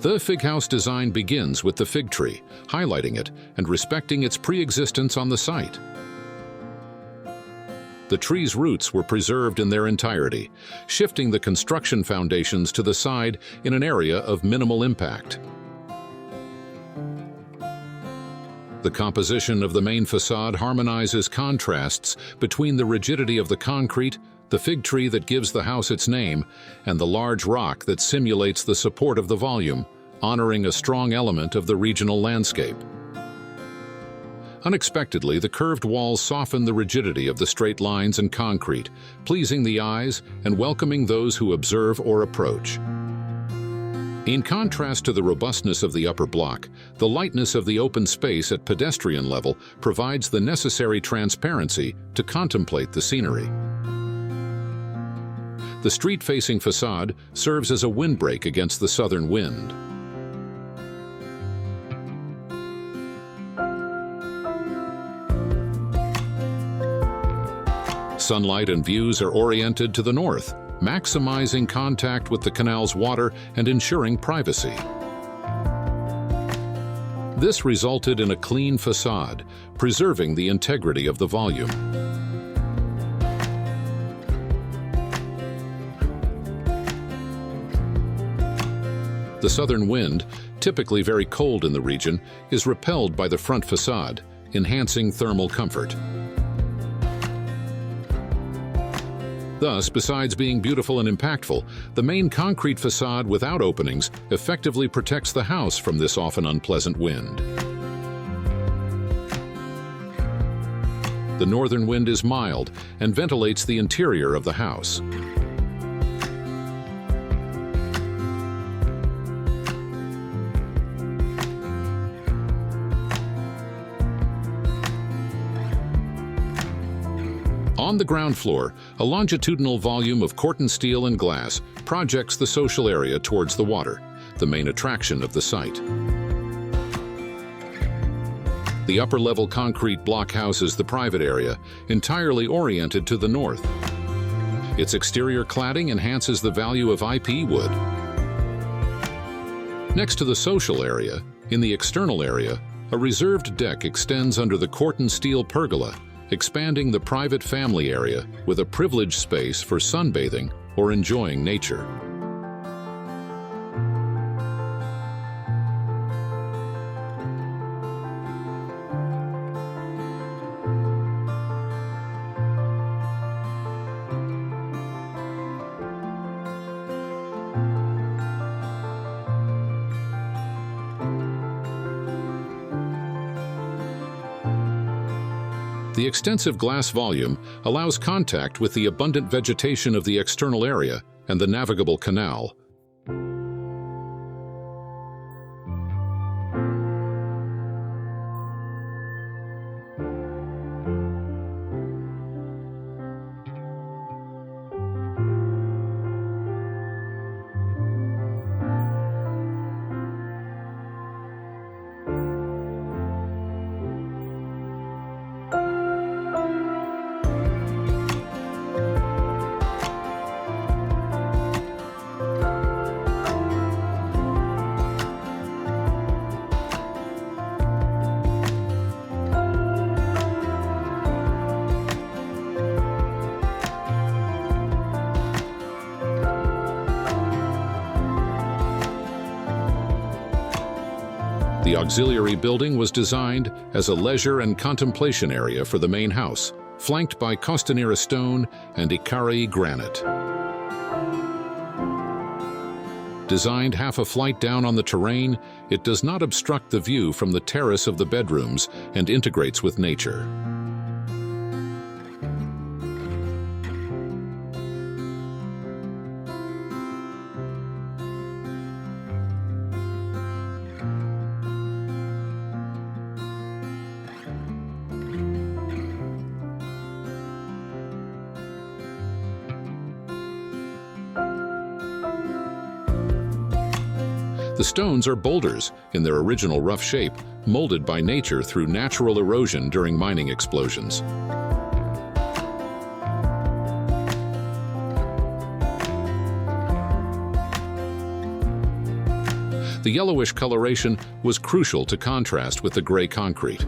The fig house design begins with the fig tree, highlighting it and respecting its pre-existence on the site. The tree's roots were preserved in their entirety, shifting the construction foundations to the side in an area of minimal impact. The composition of the main facade harmonizes contrasts between the rigidity of the concrete, the fig tree that gives the house its name, and the large rock that simulates the support of the volume, honoring a strong element of the regional landscape. Unexpectedly, the curved walls soften the rigidity of the straight lines and concrete, pleasing the eyes and welcoming those who observe or approach. In contrast to the robustness of the upper block, the lightness of the open space at pedestrian level provides the necessary transparency to contemplate the scenery. The street-facing facade serves as a windbreak against the southern wind. Sunlight and views are oriented to the north, maximizing contact with the canal's water and ensuring privacy. This resulted in a clean facade, preserving the integrity of the volume. The southern wind, typically very cold in the region, is repelled by the front facade, enhancing thermal comfort. Thus, besides being beautiful and impactful, the main concrete facade without openings effectively protects the house from this often unpleasant wind. The northern wind is mild and ventilates the interior of the house. On the ground floor, a longitudinal volume of Corten steel and glass projects the social area towards the water, the main attraction of the site. The upper-level concrete block houses the private area, entirely oriented to the north. Its exterior cladding enhances the value of IP wood. Next to the social area, in the external area, a reserved deck extends under the Corten steel pergola, expanding the private family area with a privileged space for sunbathing or enjoying nature. The extensive glass volume allows contact with the abundant vegetation of the external area and the navigable canal. The auxiliary building was designed as a leisure and contemplation area for the main house, flanked by costanera stone and Icaraí granite. Designed half a flight down on the terrain, it does not obstruct the view from the terrace of the bedrooms and integrates with nature. The stones are boulders in their original rough shape, molded by nature through natural erosion during mining explosions. The yellowish coloration was crucial to contrast with the gray concrete.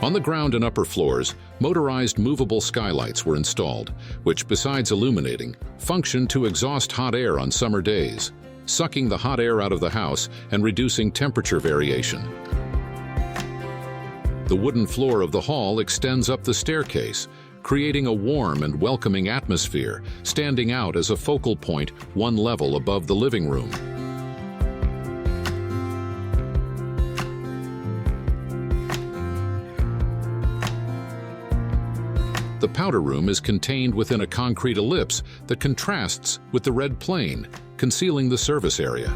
On the ground and upper floors, motorized movable skylights were installed, which, besides illuminating, functioned to exhaust hot air on summer days, sucking the hot air out of the house and reducing temperature variation. The wooden floor of the hall extends up the staircase, creating a warm and welcoming atmosphere, standing out as a focal point one level above the living room. The powder room is contained within a concrete ellipse that contrasts with the red plane, concealing the service area.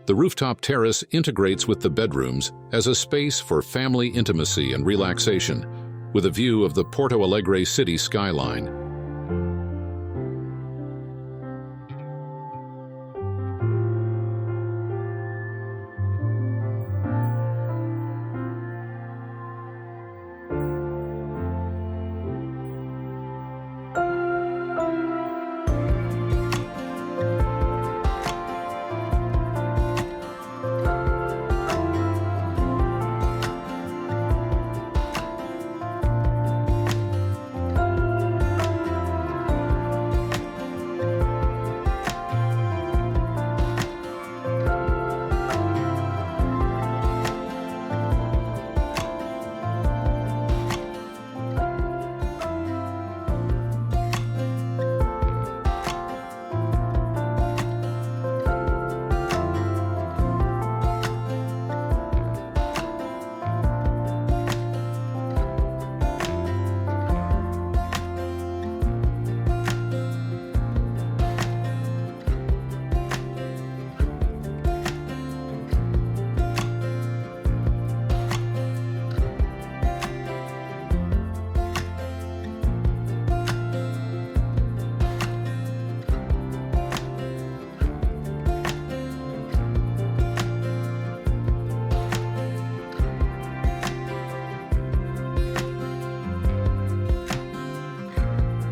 The rooftop terrace integrates with the bedrooms as a space for family intimacy and relaxation, with a view of the Porto Alegre city skyline.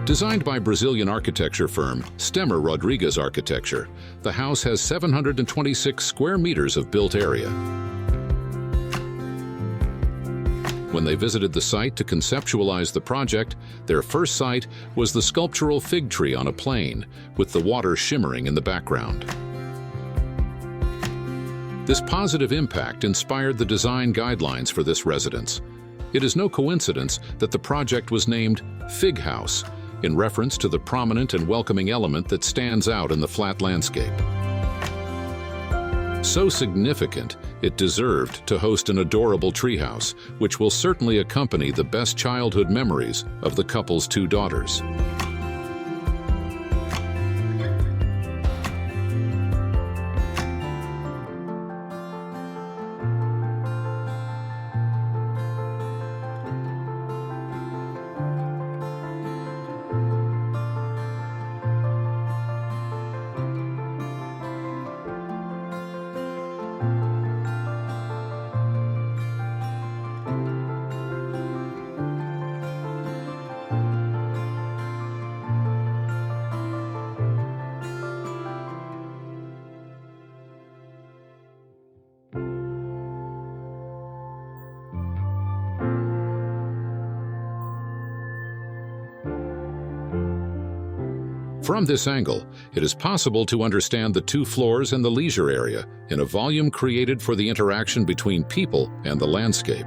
Designed by Brazilian architecture firm Stemmer Rodrigues Arquitetura, the house has 726 square meters of built area. When they visited the site to conceptualize the project, their first sight was the sculptural fig tree on a plain, with the water shimmering in the background. This positive impact inspired the design guidelines for this residence. It is no coincidence that the project was named Fig House, in reference to the prominent and welcoming element that stands out in the flat landscape. So significant, it deserved to host an adorable treehouse, which will certainly accompany the best childhood memories of the couple's two daughters. From this angle, it is possible to understand the two floors and the leisure area in a volume created for the interaction between people and the landscape.